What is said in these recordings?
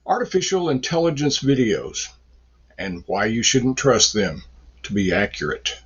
Artificial intelligence videos and why you shouldn't trust them to be accurate.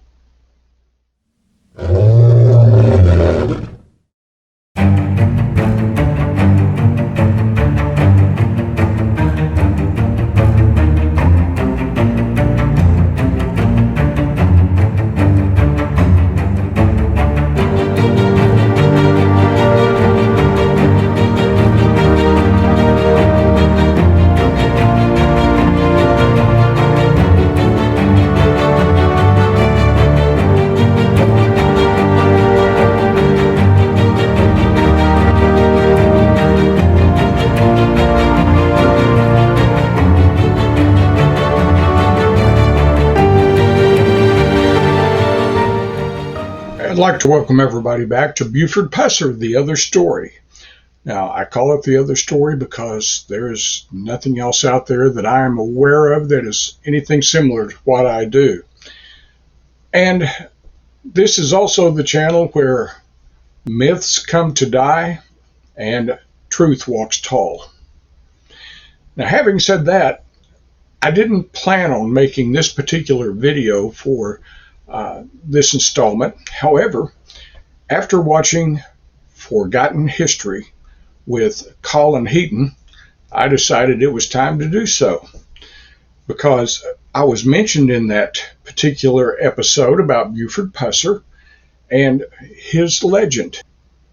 I'd like to welcome everybody back to Buford Pusser, The Other Story. Now, I call it The Other Story because there is nothing else out there that I am aware of that is anything similar to what I do. And this is also the channel where myths come to die and truth walks tall. Now, having said that, I didn't plan on making this particular video for this installment. However, after watching Forgotten History with Colin Heaton, I decided it was time to do so because I was mentioned in that particular episode about Buford Pusser and his legend.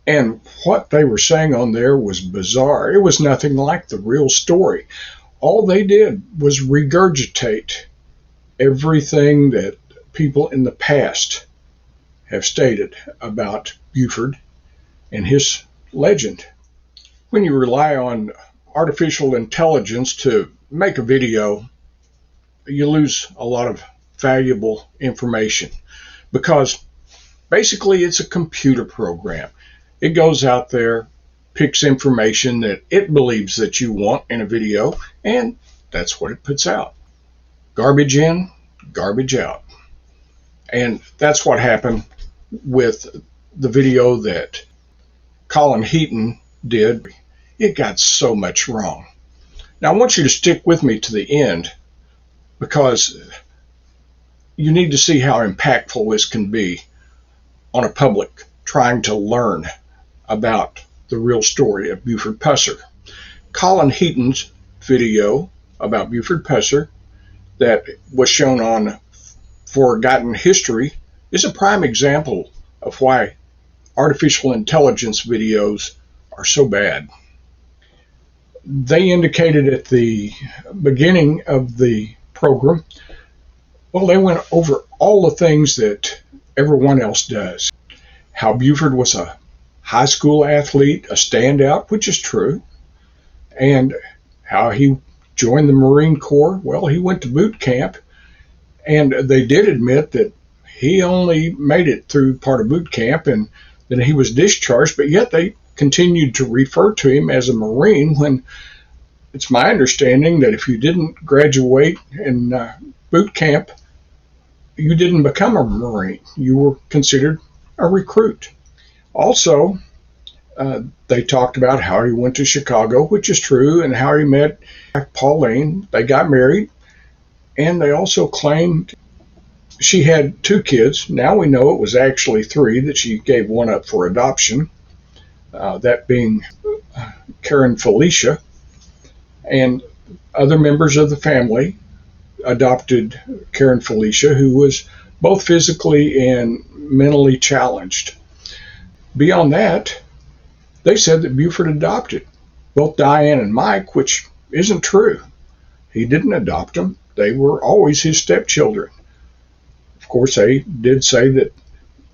And what they were saying on there was bizarre. It was nothing like the real story. All they did was regurgitate everything that people in the past have stated about Buford and his legend. When you rely on artificial intelligence to make a video, you lose a lot of valuable information because basically it's a computer program. It goes out there, picks information that it believes that you want in a video, and that's what it puts out. Garbage in, garbage out. And that's what happened with the video that Colin Heaton did. It got so much wrong. Now, I want you to stick with me to the end because you need to see how impactful this can be on a public trying to learn about the real story of Buford Pusser. Colin Heaton's video about Buford Pusser that was shown on Forgotten History is a prime example of why artificial intelligence videos are so bad. They indicated at the beginning of the program, well, they went over all the things that everyone else does. How Buford was a high school athlete, a standout, which is true, and how he joined the Marine Corps. Well, he went to boot camp, and they did admit that he only made it through part of boot camp and then he was discharged, but yet they continued to refer to him as a Marine when it's my understanding that if you didn't graduate in boot camp, you didn't become a Marine. You were considered a recruit. Also, they talked about how he went to Chicago, which is true, and how he met Pauline. They got married. And they also claimed she had 2 kids. Now we know it was actually 3, that she gave one up for adoption, that being Karen Felicia. And other members of the family adopted Karen Felicia, who was both physically and mentally challenged. Beyond that, they said that Buford adopted both Diane and Mike, which isn't true. He didn't adopt them. They were always his stepchildren. Of course, they did say that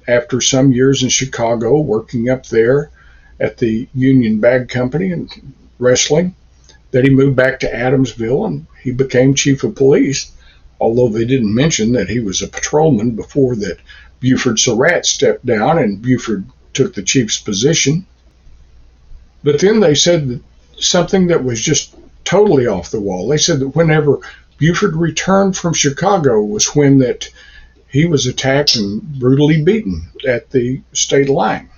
after some years in Chicago, working up there at the Union Bag Company and wrestling, that he moved back to Adamsville and he became chief of police, although they didn't mention that he was a patrolman before that Buford Surratt stepped down and Buford took the chief's position. But then they said that something that was just totally off the wall. They said that whenever Buford returned from Chicago was when that he was attacked and brutally beaten at the state line.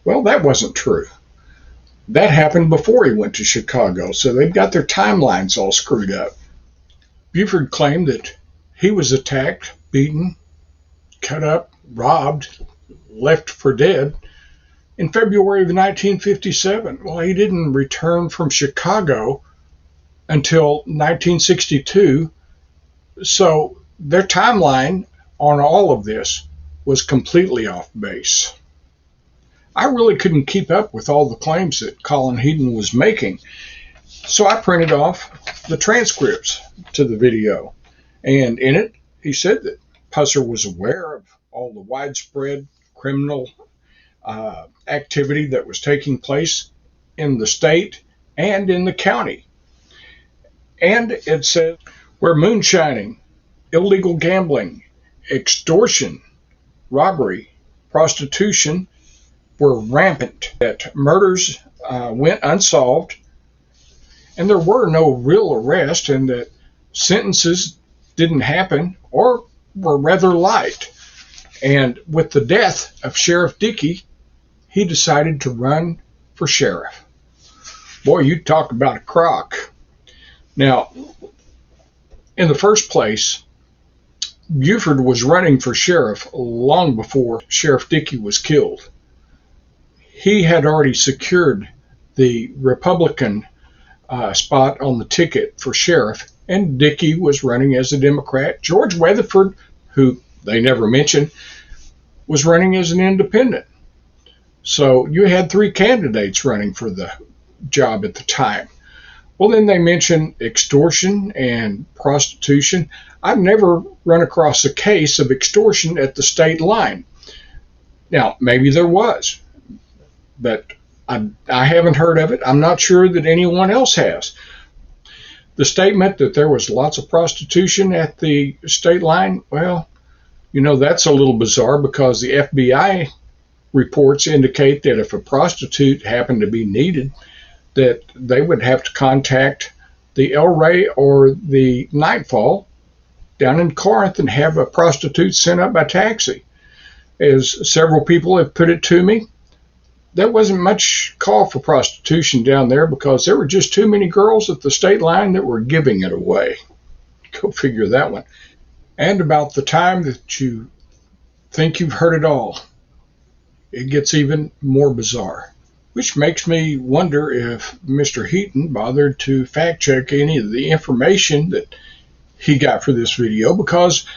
Well, that wasn't true. That happened before he went to Chicago, so they've got their timelines all screwed up. Buford claimed that he was attacked, beaten, cut up, robbed, left for dead in February of 1957. Well, he didn't return from Chicago until 1962, so their timeline on all of this was completely off base. I really couldn't keep up with all the claims that Colin Heaton was making, so I printed off the transcripts to the video, and in it he said that Pusser was aware of all the widespread criminal activity that was taking place in the state and in the county. And it said where moonshining, illegal gambling, extortion, robbery, prostitution were rampant, that murders went unsolved, and there were no real arrests, and that sentences didn't happen or were rather light. And with the death of Sheriff Dickey, he decided to run for sheriff. Boy, you talk about a crock. Now, in the first place, Buford was running for sheriff long before Sheriff Dickey was killed. He had already secured the Republican spot on the ticket for sheriff, and Dickey was running as a Democrat. George Weatherford, who they never mentioned, was running as an independent. So you had three candidates running for the job at the time. Well, then they mentioned extortion and prostitution. I've never run across a case of extortion at the state line. Now, maybe there was, but I haven't heard of it. I'm not sure that anyone else has. The statement that there was lots of prostitution at the state line, well, that's a little bizarre, because the FBI reports indicate that if a prostitute happened to be needed, that they would have to contact the El Rey or the Nightfall down in Corinth and have a prostitute sent up by taxi. As several people have put it to me, there wasn't much call for prostitution down there because there were just too many girls at the state line that were giving it away. Go figure that one. And about the time that you think you've heard it all, it gets even more bizarre, which makes me wonder if Mr. Heaton bothered to fact check any of the information that he got for this video, because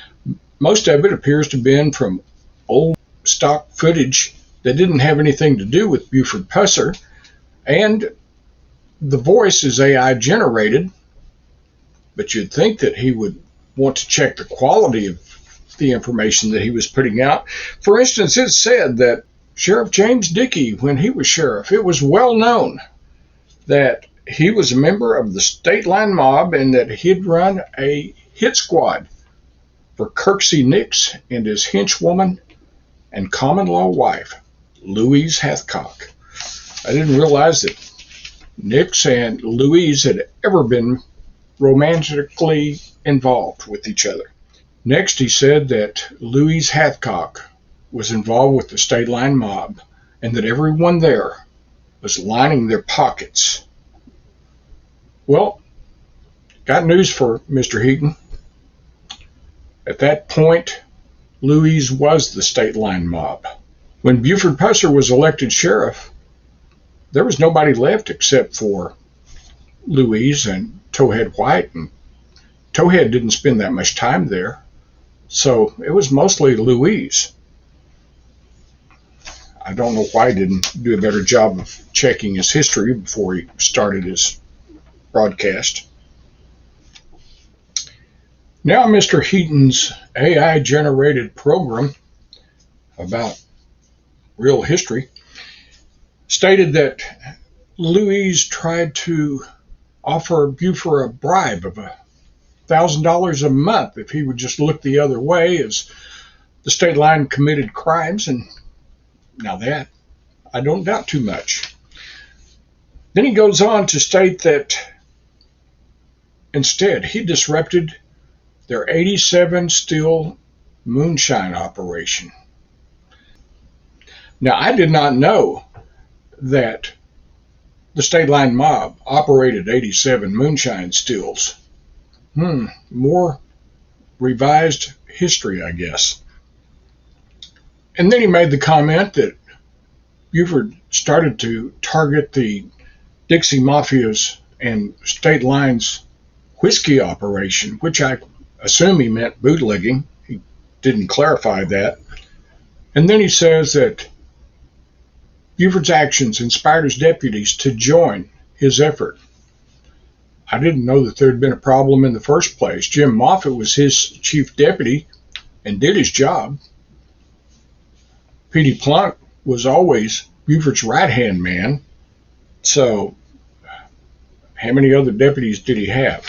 most of it appears to have been from old stock footage that didn't have anything to do with Buford Pusser, and the voice is AI generated, but you'd think that he would want to check the quality of the information that he was putting out. For instance, it said that Sheriff James Dickey, when he was sheriff, it was well known that he was a member of the state line mob and that he'd run a hit squad for Kirksey Nix and his henchwoman and common law wife, Louise Hathcock. I didn't realize that Nix and Louise had ever been romantically involved with each other. Next, he said that Louise Hathcock was involved with the state line mob and that everyone there was lining their pockets. Well, got news for Mr. Heaton. At that point, Louise was the state line mob. When Buford Pusser was elected sheriff, there was nobody left except for Louise and Towhead White, and Towhead didn't spend that much time there, so it was mostly Louise. I don't know why he didn't do a better job of checking his history before he started his broadcast. Now Mr. Heaton's AI-generated program about real history stated that Louise tried to offer Buford a bribe of $1,000 a month if he would just look the other way, as the state line committed crimes, and now that I don't doubt too much. Then he goes on to state that instead he disrupted their 87 still moonshine operation. Now, I did not know that The State Line mob operated 87 moonshine stills. More revised history, I guess. And then he made the comment that Buford started to target the Dixie Mafia's and State Line's whiskey operation, which I assume he meant bootlegging. He didn't clarify that. And then he says that Buford's actions inspired his deputies to join his effort. I didn't know that there had been a problem in the first place. Jim Moffitt was his chief deputy and did his job. Petey Plunk was always Buford's right-hand man. So how many other deputies did he have?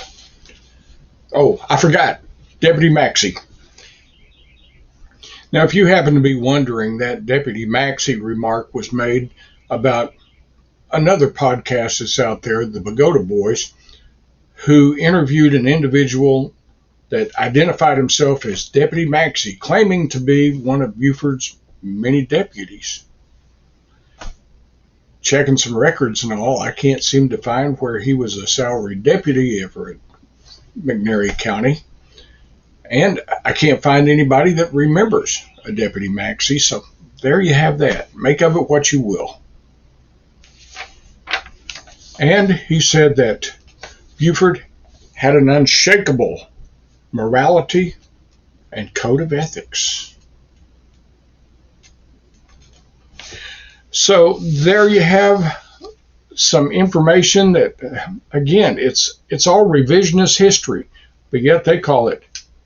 Oh, I forgot. Deputy Maxey. Now, if you happen to be wondering, that Deputy Maxey remark was made about another podcast that's out there, the Pagoda Boys, who interviewed an individual that identified himself as Deputy Maxey, claiming to be one of Buford's many deputies. Checking some records and all, I can't seem to find where he was a salaried deputy ever at McNairy County. And I can't find anybody that remembers a Deputy Maxey, so there you have that. Make of it what you will. And he said that Buford had an unshakable morality and code of ethics. So there you have some information that, again, it's all revisionist history, but yet they call it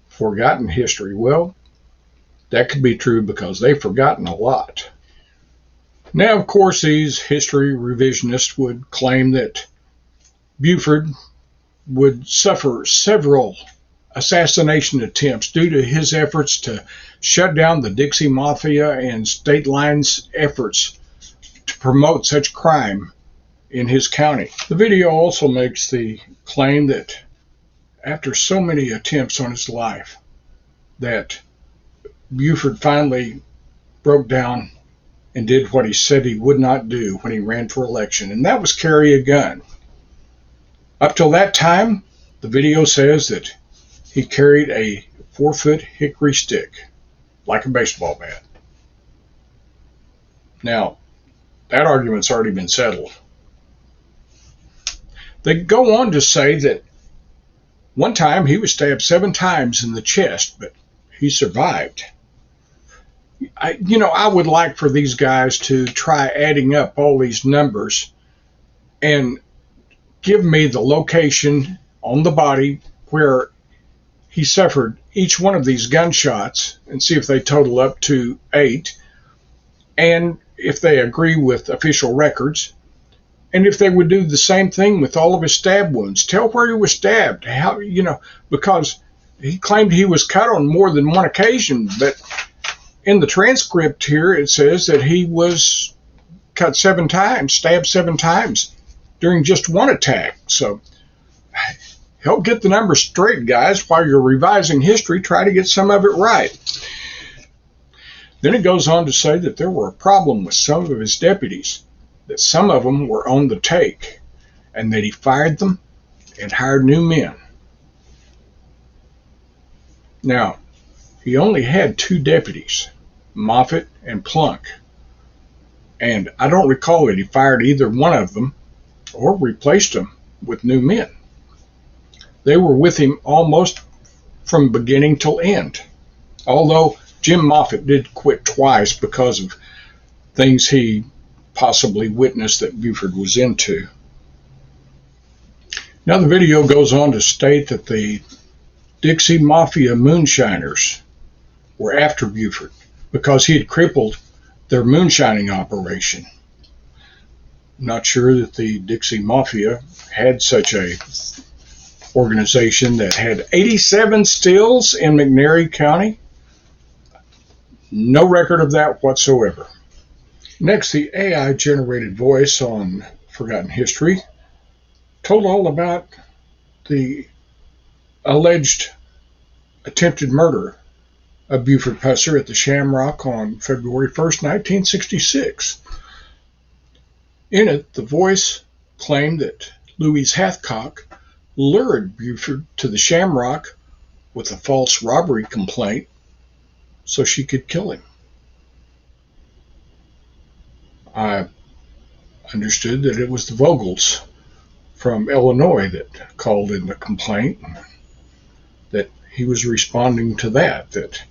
forgotten history. Well, that could be true because they've forgotten a lot. Now, of course, these history revisionists would claim that Buford would suffer several assassination attempts due to his efforts to shut down the Dixie Mafia and State Line's efforts to promote such crime in his county. The video also makes the claim that after so many attempts on his life, that Buford finally broke down and did what he said he would not do when he ran for election, and that was carry a gun. Up till that time, the video says that he carried a 4-foot hickory stick, like a baseball bat. Now, that argument's already been settled. They go on to say that one time he was stabbed 7 times in the chest, but he survived. I would like for these guys to try adding up all these numbers and give me the location on the body where he suffered each one of these gunshots and see if they total up to 8, and if they agree with official records, and if they would do the same thing with all of his stab wounds. Tell where he was stabbed, because he claimed he was cut on more than one occasion, but in the transcript here it says that he was cut 7 times, stabbed 7 times during just one attack. So help get the numbers straight, guys. While you're revising history, try to get some of it right. Then it goes on to say that there were a problem with some of his deputies, that some of them were on the take, and that he fired them and hired new men. Now, he only had 2 deputies, Moffitt and Plunk, and I don't recall that he fired either one of them or replaced them with new men. They were with him almost from beginning till end, although Jim Moffitt did quit twice because of things he possibly witnessed that Buford was into. Now the video goes on to state that the Dixie Mafia moonshiners were after Buford because he had crippled their moonshining operation. I'm not sure that the Dixie Mafia had such a organization that had 87 stills in McNairy County. No record of that whatsoever. Next, the AI-generated voice on Forgotten History told all about the alleged attempted murder of Buford Pusser at the Shamrock on February 1st, 1966. In it, the voice claimed that Louise Hathcock lured Buford to the Shamrock with a false robbery complaint so she could kill him. I understood that it was the Vogels from Illinois that called in the complaint, that he was responding to that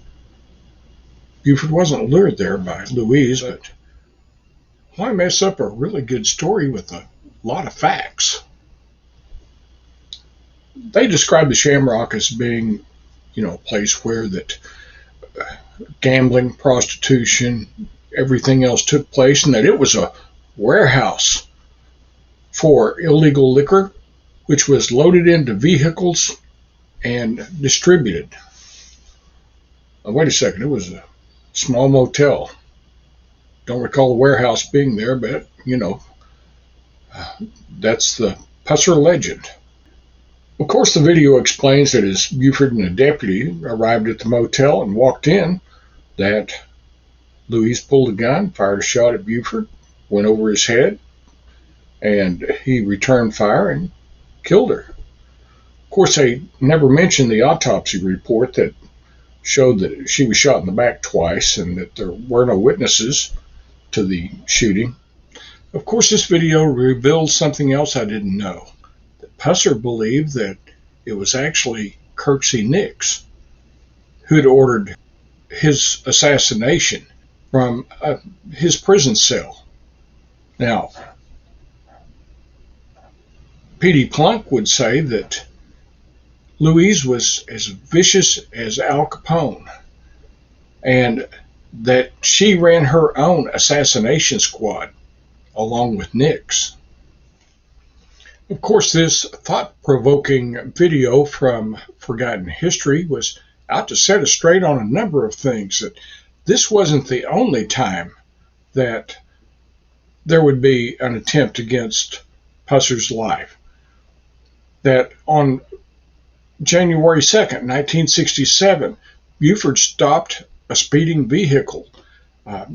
Buford wasn't lured there by Louise, but why mess up a really good story with a lot of facts? They described the Shamrock as being, a place where that gambling, prostitution, everything else took place, and that it was a warehouse for illegal liquor, which was loaded into vehicles and distributed. Wait a second, it was a small motel. Don't recall the warehouse being there, but, that's the Pusser legend. Of course, the video explains that as Buford and a deputy arrived at the motel and walked in, that Louise pulled a gun, fired a shot at Buford, went over his head, and he returned fire and killed her. Of course, they never mentioned the autopsy report that showed that she was shot in the back twice and that there were no witnesses to the shooting. Of course, this video reveals something else I didn't know. That Pusser believed that it was actually Kirksey Nix who had ordered his assassination from his prison cell. Now, P.D. Plunk would say that Louise was as vicious as Al Capone, and that she ran her own assassination squad along with Nix. Of course, this thought-provoking video from Forgotten History was out to set us straight on a number of things, that this wasn't the only time that there would be an attempt against Pusser's life. That on January 2nd, 1967, Buford stopped a speeding vehicle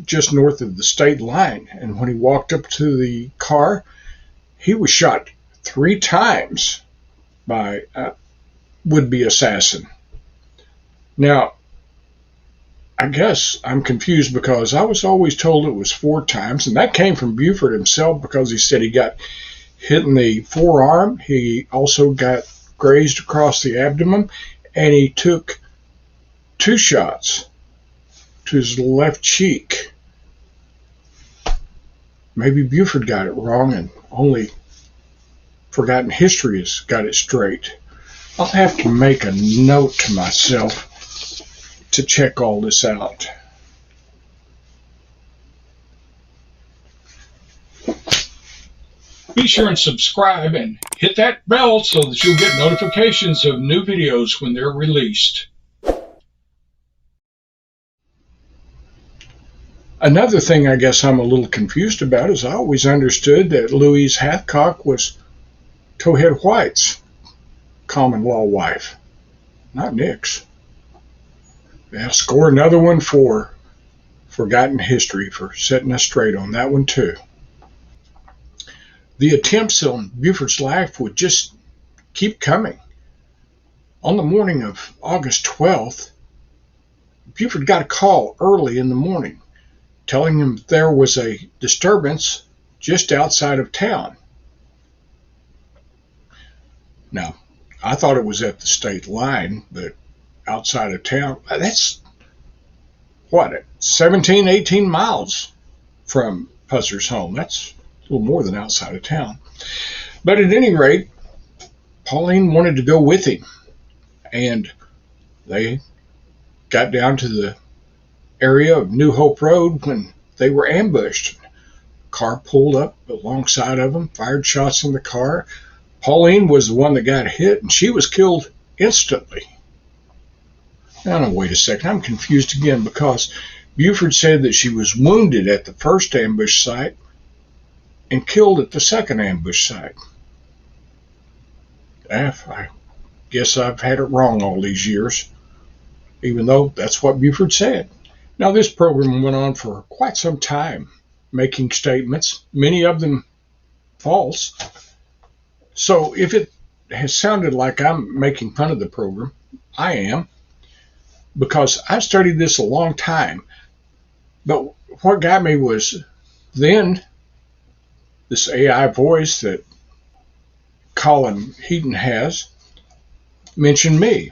just north of the state line, and when he walked up to the car, he was shot 3 times by a would-be assassin. Now, I guess I'm confused because I was always told it was 4 times, and that came from Buford himself because he said he got hit in the forearm, he also got grazed across the abdomen, and he took 2 shots to his left cheek. Maybe Buford got it wrong and only Forgotten History has got it straight. I'll have to make a note to myself to check all this out. Be sure and subscribe and hit that bell so that you'll get notifications of new videos when they're released. Another thing I guess I'm a little confused about is I always understood that Louise Hathcock was Towhead White's common law wife, not Nix. Yeah, score another one for Forgotten History for setting us straight on that one too. The attempts on Buford's life would just keep coming. On the morning of August 12th, Buford got a call early in the morning telling him there was a disturbance just outside of town. Now, I thought it was at the state line, but outside of town, that's, 17, 18 miles from Pusser's home. That's a little more than outside of town. But at any rate, Pauline wanted to go with him, and they got down to the area of New Hope Road when they were ambushed. A car pulled up alongside of them, fired shots in the car. Pauline was the one that got hit, and she was killed instantly. Now, wait a second, I'm confused again because Buford said that she was wounded at the first ambush site and killed at the second ambush site. I guess I've had it wrong all these years, even though that's what Buford said. Now, this program went on for quite some time, making statements, many of them false, So if it has sounded like I'm making fun of the program, I am, because I've studied this a long time. But what got me was then this AI voice that Colin Heaton has mentioned me,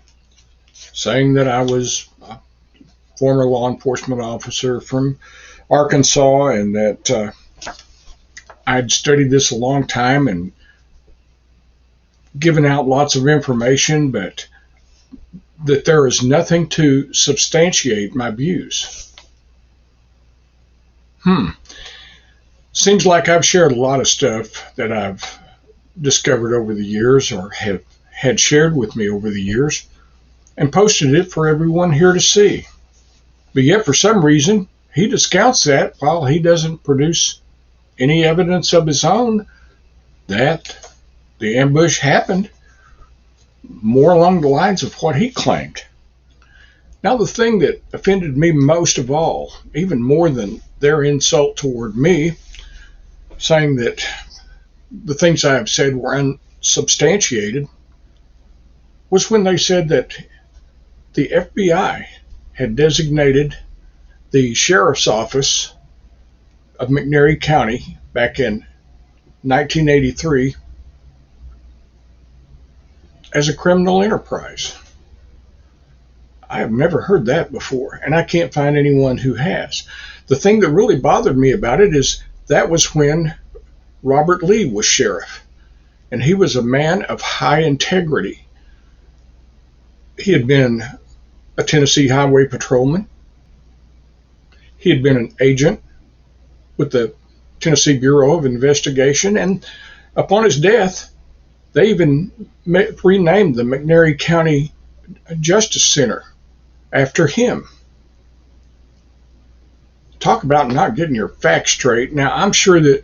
saying that I was a former law enforcement officer from Arkansas and that I'd studied this a long time and given out lots of information, but that there is nothing to substantiate my views. Seems like I've shared a lot of stuff that I've discovered over the years or have had shared with me over the years and posted it for everyone here to see. But yet for some reason he discounts that while he doesn't produce any evidence of his own that the ambush happened more along the lines of what he claimed. Now, the thing that offended me most of all, even more than their insult toward me, saying that the things I have said were unsubstantiated, was when they said that the FBI had designated the sheriff's office of McNairy County back in 1983 as a criminal enterprise. I have never heard that before, and I can't find anyone who has. The thing that really bothered me about it is that was when Robert Lee was sheriff, and he was a man of high integrity. He had been a Tennessee highway patrolman. He had been an agent with the Tennessee Bureau of Investigation, and upon his death, they even renamed the McNairy County Justice Center after him. Talk about not getting your facts straight. Now, I'm sure that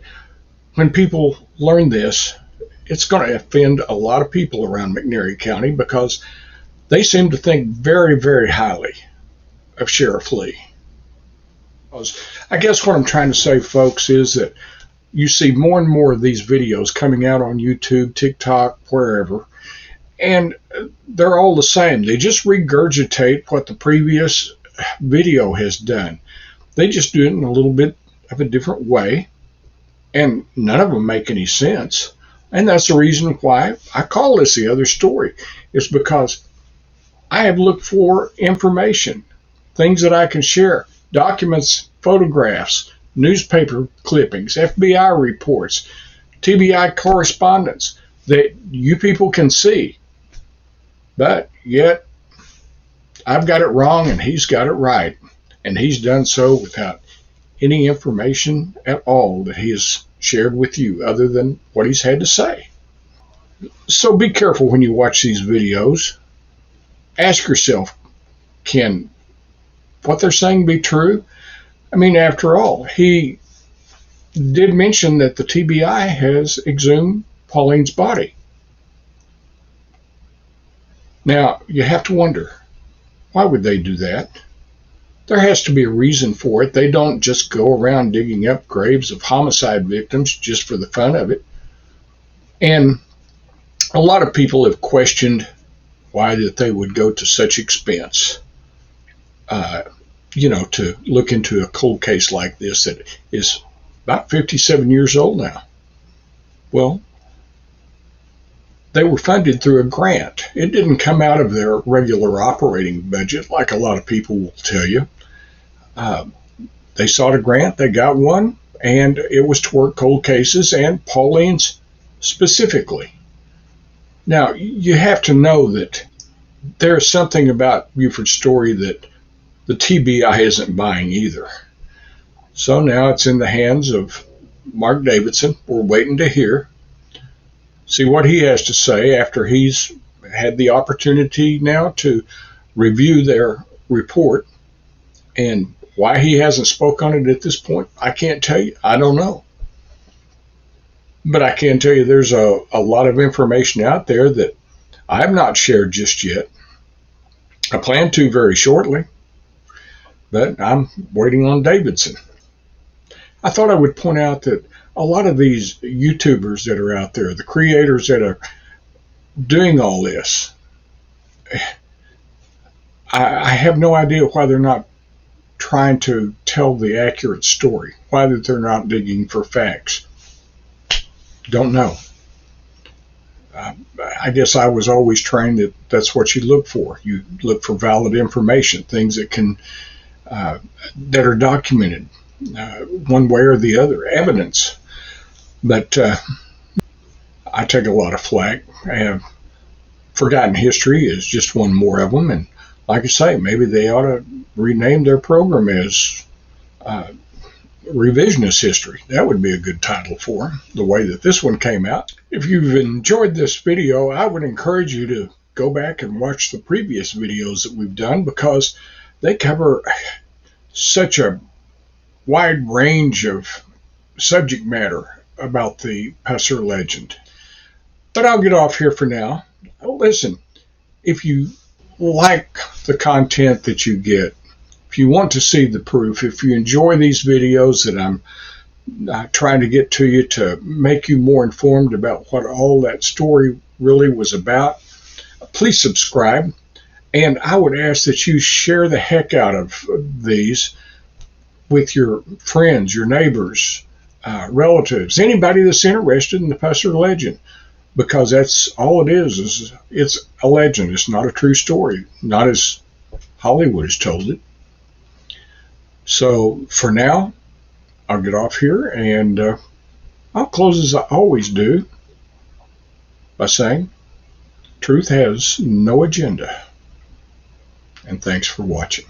when people learn this, it's going to offend a lot of people around McNairy County because they seem to think very, very highly of Sheriff Lee. I guess what I'm trying to say, folks, is that you see more and more of these videos coming out on YouTube, TikTok, wherever, and they're all the same. They just regurgitate what the previous video has done. They just do it in a little bit of a different way, and none of them make any sense. And that's the reason why I call this the other story. It's because I have looked for information, things that I can share, documents, photographs, newspaper clippings, FBI reports, TBI correspondence that you people can see. But yet, I've got it wrong and he's got it right. And he's done so without any information at all that he has shared with you other than what he's had to say. So be careful when you watch these videos. Ask yourself, can what they're saying be true? I mean, after all, he did mention that the TBI has exhumed Pauline's body. Now, you have to wonder, why would they do that? There has to be a reason for it. They don't just go around digging up graves of homicide victims just for the fun of it. And a lot of people have questioned why that they would go to such expense, to look into a cold case like this that is about 57 years old now. Well, they were funded through a grant. It didn't come out of their regular operating budget like a lot of people will tell you. They sought a grant, they got one, and it was to work cold cases and Pauline's specifically. Now, you have to know that there's something about Buford's story that the TBI isn't buying either. So now it's in the hands of Mark Davidson. We're waiting to hear. See what he has to say after he's had the opportunity now to review their report. And why he hasn't spoke on it at this point, I can't tell you. I don't know. But I can tell you there's a lot of information out there that I have not shared just yet. I plan to very shortly, but I'm waiting on Davidson. I thought I would point out that a lot of these YouTubers that are out there, the creators that are doing all this, I have no idea why they're not trying to tell the accurate story, why that they're not digging for facts. Don't know. I guess I was always trained that that's what you look for. You look for valid information, things that can that are documented one way or the other, evidence. But I take a lot of flack. Forgotten history is just one more of them, and like I say, maybe they ought to rename their program as Revisionist History. That would be a good title for them, the way that this one came out. If you've enjoyed this video, I would encourage you to go back and watch the previous videos that we've done, because they cover such a wide range of subject matter about the Pusser legend. But I'll get off here for now. Listen, if you like the content that you get, if you want to see the proof, if you enjoy these videos that I'm trying to get to you to make you more informed about what all that story really was about, please subscribe. And I would ask that you share the heck out of these with your friends, your neighbors, relatives, anybody that's interested in the Pusser legend, because that's all it is it's a legend. It's not a true story, not as Hollywood has told it. So for now, I'll get off here, and I'll close as I always do by saying, truth has no agenda. And thanks for watching.